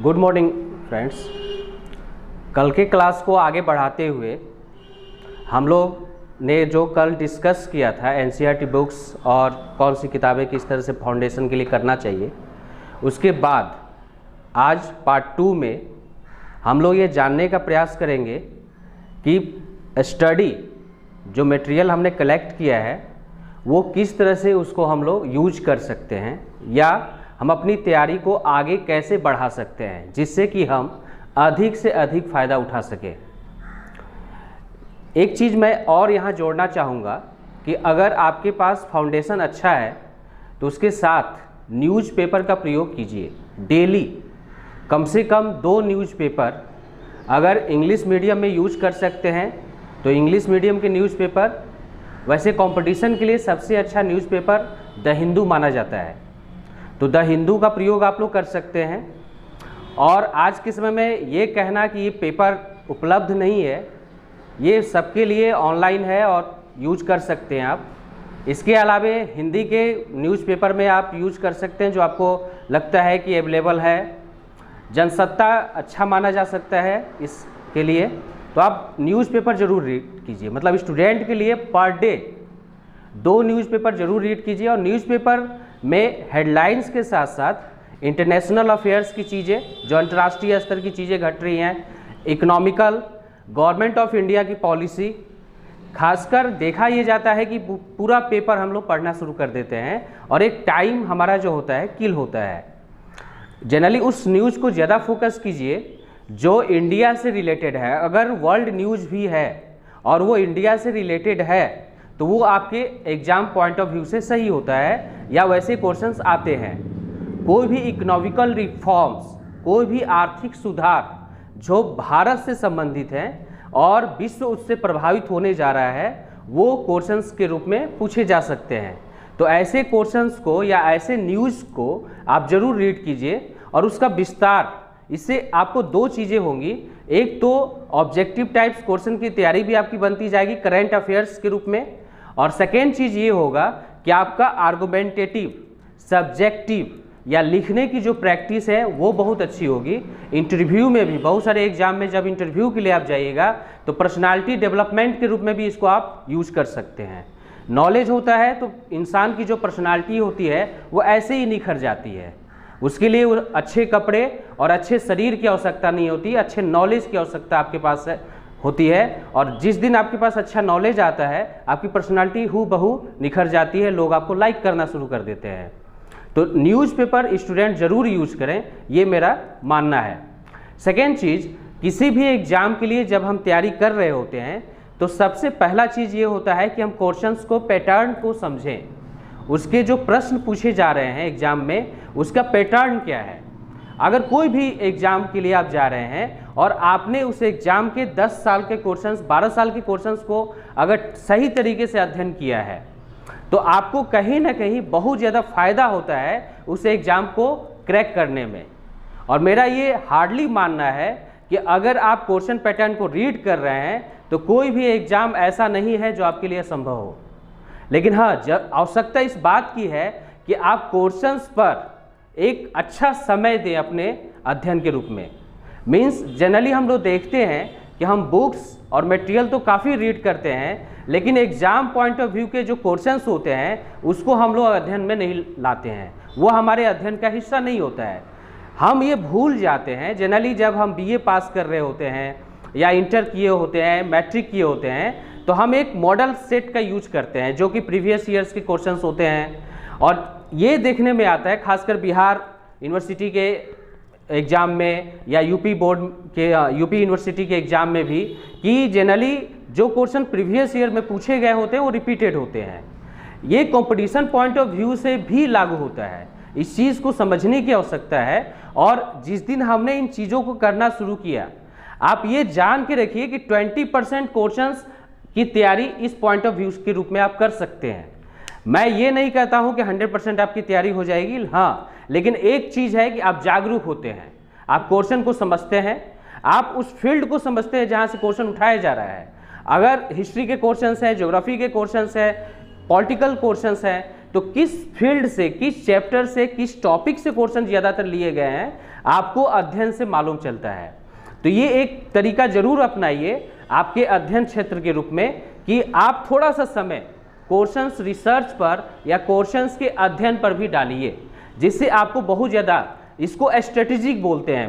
Good morning friends. कल के class को आगे बढ़ाते हुए हम लोग ने जो कल डिस्कस किया था एनसीईआरटी बुक्स और कौन सी किताबें किस तरह से फाउंडेशन के लिए करना चाहिए, उसके बाद आज पार्ट 2 में हम लोग ये जानने का प्रयास करेंगे कि स्टडी जो मटेरियल हमने कलेक्ट किया है वो किस तरह से उसको हम लोग यूज कर सकते हैं या हम अपनी तैयारी को आगे कैसे बढ़ा सकते हैं जिससे कि हम अधिक से अधिक फ़ायदा उठा सकें। एक चीज़ मैं और यहाँ जोड़ना चाहूँगा कि अगर आपके पास फाउंडेशन अच्छा है तो उसके साथ न्यूज़पेपर का प्रयोग कीजिए। डेली कम से कम 2 न्यूज़पेपर अगर इंग्लिश मीडियम में यूज कर सकते हैं तो इंग्लिश मीडियम के न्यूज़पेपर, वैसे कंपटीशन के लिए सबसे अच्छा न्यूज़पेपर द हिंदू माना जाता है, तो द हिंदू का प्रयोग आप लोग कर सकते हैं। और आज के समय में ये कहना कि ये पेपर उपलब्ध नहीं है, ये सबके लिए ऑनलाइन है और यूज कर सकते हैं आप। इसके अलावे हिंदी के न्यूज़पेपर में आप यूज कर सकते हैं जो आपको लगता है कि अवेलेबल है। जनसत्ता अच्छा माना जा सकता है इसके लिए, तो आप न्यूज़पेपर ज़रूर रीड कीजिए। मतलब स्टूडेंट के लिए पर डे 2 न्यूज़पेपर ज़रूर रीड कीजिए। और न्यूज़पेपर में हेडलाइंस के साथ साथ इंटरनेशनल अफेयर्स की चीज़ें, जो अंतर्राष्ट्रीय स्तर की चीज़ें घट रही हैं, इकोनॉमिकल, गवर्नमेंट ऑफ इंडिया की पॉलिसी, खासकर देखा ये जाता है कि पूरा पेपर हम लोग पढ़ना शुरू कर देते हैं और एक टाइम हमारा जो होता है किल होता है। जनरली उस न्यूज़ को ज़्यादा फोकस कीजिए जो इंडिया से रिलेटेड है। अगर वर्ल्ड न्यूज़ भी है और वो इंडिया से रिलेटेड है तो वो आपके एग्ज़ाम पॉइंट ऑफ व्यू से सही होता है या वैसे क्वेश्चंस आते हैं। कोई भी इकोनॉमिकल रिफॉर्म्स, कोई भी आर्थिक सुधार जो भारत से संबंधित हैं और विश्व उससे प्रभावित होने जा रहा है, वो क्वेश्चंस के रूप में पूछे जा सकते हैं। तो ऐसे क्वेश्चंस को या ऐसे न्यूज़ को आप ज़रूर रीड कीजिए और उसका विस्तार, इससे आपको 2 चीज़ें होंगी। एक तो ऑब्जेक्टिव टाइप्स क्वेश्चन की तैयारी भी आपकी बनती जाएगी करंट अफेयर्स के रूप में, और सेकेंड चीज़ ये होगा कि आपका आर्गुमेंटेटिव, सब्जेक्टिव या लिखने की जो प्रैक्टिस है वो बहुत अच्छी होगी। इंटरव्यू में भी, बहुत सारे एग्जाम में जब इंटरव्यू के लिए आप जाइएगा तो पर्सनालिटी डेवलपमेंट के रूप में भी इसको आप यूज कर सकते हैं। नॉलेज होता है तो इंसान की जो पर्सनालिटी होती है वो ऐसे ही निखर जाती है। उसके लिए अच्छे कपड़े और अच्छे शरीर की आवश्यकता नहीं होती, अच्छे नॉलेज की आवश्यकता आपके पास होती है। और जिस दिन आपके पास अच्छा नॉलेज आता है आपकी पर्सनालिटी हूबहू निखर जाती है, लोग आपको लाइक करना शुरू कर देते हैं। तो न्यूज़पेपर स्टूडेंट ज़रूर यूज करें, ये मेरा मानना है। सेकेंड चीज़, किसी भी एग्ज़ाम के लिए जब हम तैयारी कर रहे होते हैं तो सबसे पहला चीज़ ये होता है कि हम क्वेश्चंस को, पैटर्न को समझें। उसके जो प्रश्न पूछे जा रहे हैं एग्ज़ाम में उसका पैटर्न क्या है। अगर कोई भी एग्ज़ाम के लिए आप जा रहे हैं और आपने उस एग्ज़ाम के 10 साल के क्वेश्चंस, 12 साल के क्वेश्चंस को अगर सही तरीके से अध्ययन किया है तो आपको कहीं ना कहीं बहुत ज़्यादा फ़ायदा होता है उस एग्ज़ाम को क्रैक करने में। और मेरा ये हार्डली मानना है कि अगर आप क्वेश्चन पैटर्न को रीड कर रहे हैं तो कोई भी एग्ज़ाम ऐसा नहीं है जो आपके लिए संभव हो। लेकिन हाँ, आवश्यकता इस बात की है कि आप क्वेश्चंस पर एक अच्छा समय दें अपने अध्ययन के रूप में। मीन्स जनरली हम लोग देखते हैं कि हम बुक्स और मटेरियल तो काफ़ी रीड करते हैं लेकिन एग्ज़ाम पॉइंट ऑफ व्यू के जो क्वेश्चंस होते हैं उसको हम लोग अध्ययन में नहीं लाते हैं, वो हमारे अध्ययन का हिस्सा नहीं होता है। हम ये भूल जाते हैं जनरली जब हम बीए पास कर रहे होते हैं या इंटर किए होते हैं, मैट्रिक किए होते हैं, तो हम एक मॉडल सेट का यूज करते हैं जो कि प्रीवियस ईयर्स के क्वेश्चंस होते हैं। और ये देखने में आता है खासकर बिहार यूनिवर्सिटी के एग्ज़ाम में या यूपी बोर्ड के, यूपी यूनिवर्सिटी के एग्ज़ाम में भी, कि जनरली जो क्वेश्चन प्रीवियस ईयर में पूछे गए होते हैं वो रिपीटेड होते हैं। ये कंपटीशन पॉइंट ऑफ व्यू से भी लागू होता है। इस चीज़ को समझने की आवश्यकता है। और जिस दिन हमने इन चीज़ों को करना शुरू किया, आप ये जान के रखिए कि 20% क्वेश्चंस की तैयारी इस पॉइंट ऑफ व्यू के रूप में आप कर सकते हैं। मैं ये नहीं कहता हूं कि 100% आपकी तैयारी हो जाएगी, हाँ, लेकिन एक चीज़ है कि आप जागरूक होते हैं, आप क्वेश्चन को समझते हैं, आप उस फील्ड को समझते हैं जहां से क्वेश्चन उठाया जा रहा है। अगर हिस्ट्री के क्वेश्चंस है, ज्योग्राफी के क्वेश्चंस है, पॉलिटिकल क्वेश्चंस है, तो किस फील्ड से, किस चैप्टर से, किस टॉपिक से क्वेश्चन ज़्यादातर लिए गए हैं, आपको अध्ययन से मालूम चलता है। तो ये एक तरीका जरूर अपनाइए आपके अध्ययन क्षेत्र के रूप में कि आप थोड़ा सा समय क्वेश्चंस रिसर्च पर या क्वेश्चंस के अध्ययन पर भी डालिए, जिससे आपको बहुत ज़्यादा, इसको स्ट्रेटेजिक बोलते हैं,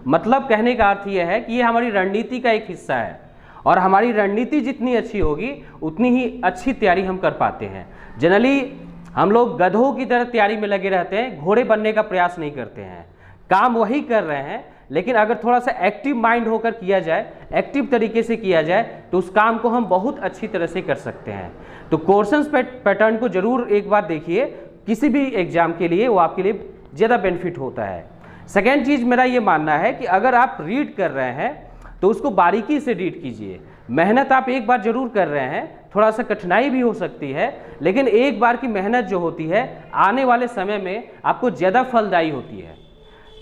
मतलब कहने का अर्थ यह है कि ये हमारी रणनीति का एक हिस्सा है और हमारी रणनीति जितनी अच्छी होगी उतनी ही अच्छी तैयारी हम कर पाते हैं। जनरली हम लोग गधों की तरह तैयारी में लगे रहते हैं, घोड़े बनने का प्रयास नहीं करते हैं। काम वही कर रहे हैं, लेकिन अगर थोड़ा सा एक्टिव माइंड होकर किया जाए, एक्टिव तरीके से किया जाए, तो उस काम को हम बहुत अच्छी तरह से कर सकते हैं। तो क्वेश्चंस पैटर्न को जरूर एक बार देखिए, किसी भी एग्जाम के लिए वो आपके लिए ज़्यादा बेनिफिट होता है। सेकेंड चीज़ मेरा ये मानना है कि अगर आप रीड कर रहे हैं तो उसको बारीकी से रीड कीजिए। मेहनत आप एक बार जरूर कर रहे हैं, थोड़ा सा कठिनाई भी हो सकती है, लेकिन एक बार की मेहनत जो होती है आने वाले समय में आपको ज़्यादा फलदायी होती है।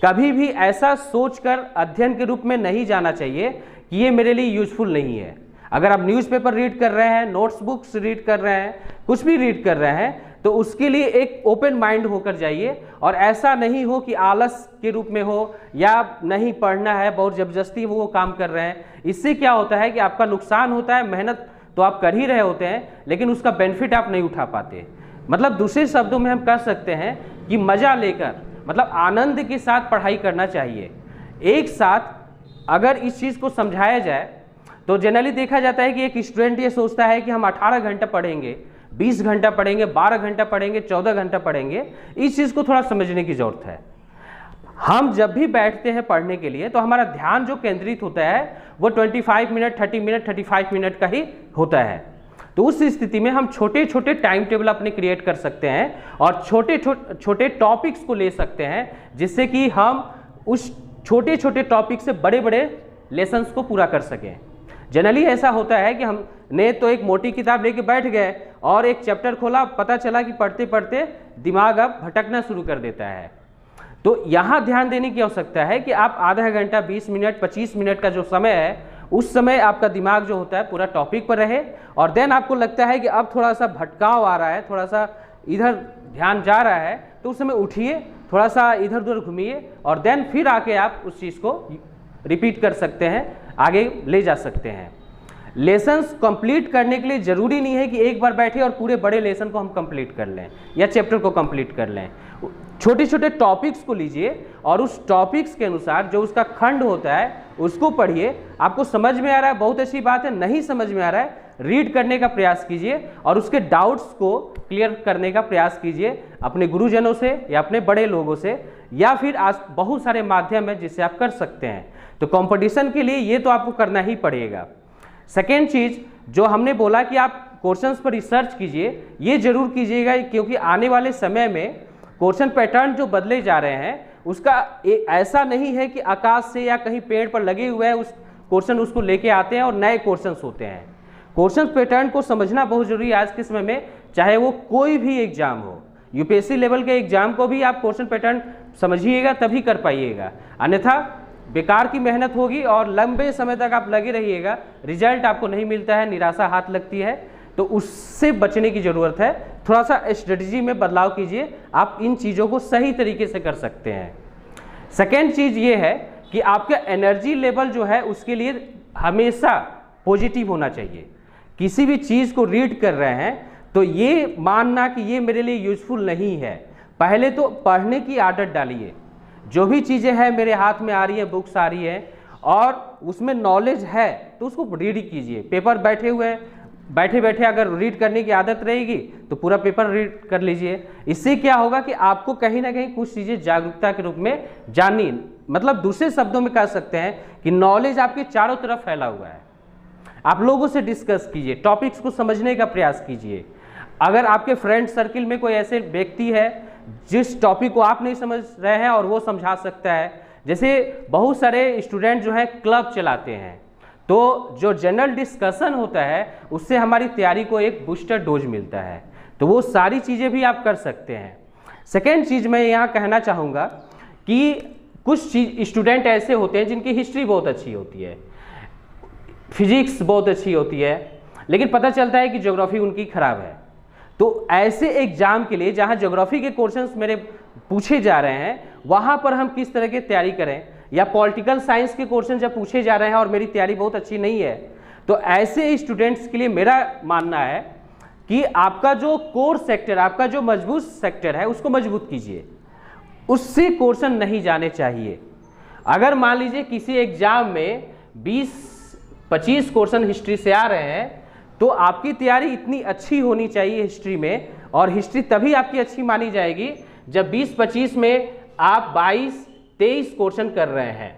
कभी भी ऐसा सोचकर अध्ययन के रूप में नहीं जाना चाहिए कि ये मेरे लिए यूजफुल नहीं है। अगर आप न्यूज़पेपर रीड कर रहे हैं, नोट्स बुक्स रीड कर रहे हैं, कुछ भी रीड कर रहे हैं, तो उसके लिए एक ओपन माइंड होकर जाइए और ऐसा नहीं हो कि आलस के रूप में हो या नहीं पढ़ना है, बहुत ज़बरदस्ती वो काम कर रहे हैं। इससे क्या होता है कि आपका नुकसान होता है। मेहनत तो आप कर ही रहे होते हैं, लेकिन उसका बेनिफिट आप नहीं उठा पाते। मतलब दूसरे शब्दों में हम कह सकते हैं कि मज़ा लेकर, मतलब आनंद के साथ पढ़ाई करना चाहिए। एक साथ अगर इस चीज़ को समझाया जाए तो जनरली देखा जाता है कि एक स्टूडेंट ये सोचता है कि हम 18 घंटा पढ़ेंगे, 20 घंटा पढ़ेंगे, 12 घंटा पढ़ेंगे, 14 घंटा पढ़ेंगे। इस चीज़ को थोड़ा समझने की ज़रूरत है। हम जब भी बैठते हैं पढ़ने के लिए तो हमारा ध्यान जो केंद्रित होता है वो 25 मिनट, 30 मिनट, 35 मिनट का ही होता है। तो उस स्थिति में हम छोटे छोटे टाइम टेबल अपने क्रिएट कर सकते हैं और छोटे छोटे टॉपिक्स को ले सकते हैं, जिससे कि हम उस छोटे छोटे टॉपिक से बड़े बड़े लेसन्स को पूरा कर सकें। जनरली ऐसा होता है कि हमने तो एक मोटी किताब लेके बैठ गए और एक चैप्टर खोला, पता चला कि पढ़ते पढ़ते दिमाग अब भटकना शुरू कर देता है। तो यहाँ ध्यान देने की आवश्यकता है कि आप आधा घंटा, 20 मिनट, 25 मिनट का जो समय है, उस समय आपका दिमाग जो होता है पूरा टॉपिक पर रहे और देन आपको लगता है कि अब थोड़ा सा भटकाव आ रहा है, थोड़ा सा इधर ध्यान जा रहा है, तो उस समय उठिए, थोड़ा सा इधर उधर घूमिए और देन फिर आके आप उस चीज़ को रिपीट कर सकते हैं, आगे ले जा सकते हैं। लेसन्स कंप्लीट करने के लिए ज़रूरी नहीं है कि एक बार बैठे और पूरे बड़े लेसन को हम कंप्लीट कर लें या चैप्टर को कंप्लीट कर लें। छोटे छोटे टॉपिक्स को लीजिए और उस टॉपिक्स के अनुसार जो उसका खंड होता है उसको पढ़िए। आपको समझ में आ रहा है, बहुत अच्छी बात है। नहीं समझ में आ रहा है, रीड करने का प्रयास कीजिए और उसके डाउट्स को क्लियर करने का प्रयास कीजिए अपने गुरुजनों से या अपने बड़े लोगों से, या फिर आज बहुत सारे माध्यम है जिससे आप कर सकते हैं। तो कंपटीशन के लिए ये तो आपको करना ही पड़ेगा। सेकेंड चीज़ जो हमने बोला कि आप क्वेश्चंस पर रिसर्च कीजिए, ये जरूर कीजिएगा, क्योंकि आने वाले समय में क्वेश्चन पैटर्न जो बदले जा रहे हैं उसका ऐसा नहीं है कि आकाश से या कहीं पेड़ पर लगे हुए हैं उस क्वेश्चन उसको लेके आते हैं और नए क्वेश्चंस होते हैं। क्वेश्चन पैटर्न को समझना बहुत जरूरी है आज के समय में, चाहे वो कोई भी एग्जाम हो। यूपीएससी लेवल के एग्जाम को भी आप क्वेश्चन पैटर्न समझिएगा तभी कर पाइएगा, अन्यथा बेकार की मेहनत होगी और लंबे समय तक आप लगे रहिएगा, रिजल्ट आपको नहीं मिलता है, निराशा हाथ लगती है। तो उससे बचने की ज़रूरत है। थोड़ा सा स्ट्रेटजी में बदलाव कीजिए, आप इन चीज़ों को सही तरीके से कर सकते हैं। सेकेंड चीज़ ये है कि आपका एनर्जी लेवल जो है उसके लिए हमेशा पॉजिटिव होना चाहिए। किसी भी चीज़ को रीड कर रहे हैं तो ये मानना कि ये मेरे लिए यूजफुल नहीं है, पहले तो पढ़ने की आदत डालिए। जो भी चीज़ें हैं मेरे हाथ में आ रही है, बुक्स आ रही है और उसमें नॉलेज है तो उसको रीड कीजिए। पेपर बैठे हुए बैठे बैठे अगर रीड करने की आदत रहेगी तो पूरा पेपर रीड कर लीजिए। इससे क्या होगा कि आपको कहीं ना कहीं कुछ चीज़ें जागरूकता के रूप में जानी, मतलब दूसरे शब्दों में कह सकते हैं कि नॉलेज आपके चारों तरफ फैला हुआ है। आप लोगों से डिस्कस कीजिए, टॉपिक्स को समझने का प्रयास कीजिए। अगर आपके फ्रेंड सर्किल में कोई ऐसे व्यक्ति है जिस टॉपिक को आप नहीं समझ रहे हैं और वो समझा सकता है, जैसे बहुत सारे स्टूडेंट जो है क्लब चलाते हैं, तो जो जनरल डिस्कशन होता है उससे हमारी तैयारी को एक बूस्टर डोज मिलता है, तो वो सारी चीज़ें भी आप कर सकते हैं। सेकेंड चीज़ मैं यहाँ कहना चाहूँगा कि कुछ स्टूडेंट ऐसे होते हैं जिनकी हिस्ट्री बहुत अच्छी होती है, फिजिक्स बहुत अच्छी होती है, लेकिन पता चलता है कि ज्योग्राफी उनकी खराब है। तो ऐसे एग्जाम के लिए जहाँ ज्योग्राफी के क्वेश्चंस मेरे पूछे जा रहे हैं वहाँ पर हम किस तरह की तैयारी करें, या पॉलिटिकल साइंस के क्वेश्चन जब पूछे जा रहे हैं और मेरी तैयारी बहुत अच्छी नहीं है, तो ऐसे स्टूडेंट्स के लिए मेरा मानना है कि आपका जो कोर सेक्टर, आपका जो मजबूत सेक्टर है उसको मजबूत कीजिए, उससे क्वेश्चन नहीं जाने चाहिए। अगर मान लीजिए किसी एग्जाम में 20-25 क्वेश्चन हिस्ट्री से आ रहे हैं, तो आपकी तैयारी इतनी अच्छी होनी चाहिए हिस्ट्री में, और हिस्ट्री तभी आपकी अच्छी मानी जाएगी जब 20-25 में आप 22-23 क्वेश्चन कर रहे हैं।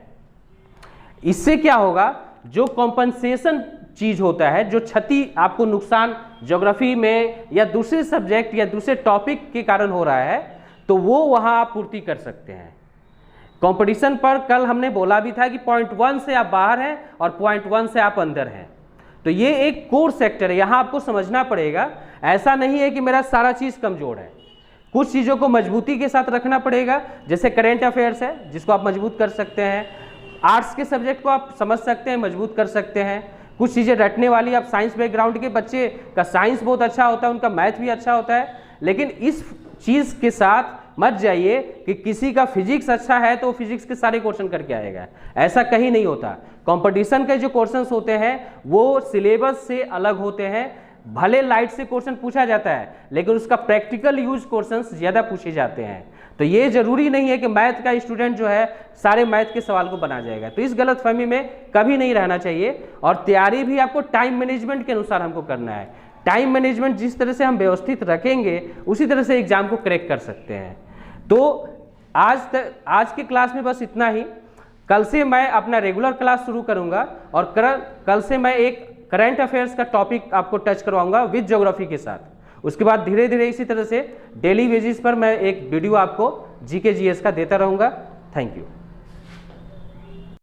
इससे क्या होगा, जो कॉम्पनसेशन चीज होता है, जो क्षति आपको नुकसान ज्योग्राफी में या दूसरे सब्जेक्ट या दूसरे टॉपिक के कारण हो रहा है, तो वो वहां आप पूर्ति कर सकते हैं। कंपटीशन पर कल हमने बोला भी था कि पॉइंट 1 से आप बाहर हैं और पॉइंट 1 से आप अंदर हैं, तो ये एक कोर सेक्टर है, यहां आपको समझना पड़ेगा। ऐसा नहीं है कि मेरा सारा चीज कमजोर है, कुछ चीजों को मजबूती के साथ रखना पड़ेगा। जैसे करेंट अफेयर्स है जिसको आप मजबूत कर सकते हैं, आर्ट्स के सब्जेक्ट को आप समझ सकते हैं, मजबूत कर सकते हैं। कुछ चीज़ें रटने वाली, आप साइंस बैकग्राउंड के बच्चे का साइंस बहुत अच्छा होता है, उनका मैथ भी अच्छा होता है, लेकिन इस चीज़ के साथ मत जाइए कि किसी का फिजिक्स अच्छा है तो फिजिक्स के सारे क्वेश्चन करके आएगा, ऐसा कहीं नहीं होता। कंपटीशन के जो क्वेश्चंस होते हैं वो सिलेबस से अलग होते हैं, भले लाइट से क्वेश्चन पूछा जाता है लेकिन उसका प्रैक्टिकल यूज क्वेश्चंस ज़्यादा पूछे जाते हैं। तो ये जरूरी नहीं है कि मैथ का स्टूडेंट जो है सारे मैथ के सवाल को बना जाएगा, तो इस गलतफहमी में कभी नहीं रहना चाहिए। और तैयारी भी आपको टाइम मैनेजमेंट के अनुसार हमको करना है। टाइम मैनेजमेंट जिस तरह से हम व्यवस्थित रखेंगे उसी तरह से एग्जाम को क्रैक कर सकते हैं। तो आज के क्लास में बस इतना ही। कल से मैं अपना रेगुलर क्लास शुरू करूंगा और कल से मैं एक करंट अफेयर्स का टॉपिक आपको टच करवाऊंगा विद ज्योग्राफी के साथ। उसके बाद धीरे धीरे इसी तरह से डेली बेसिस पर मैं एक वीडियो आपको जीके जीएस का देता रहूंगा। Thank you.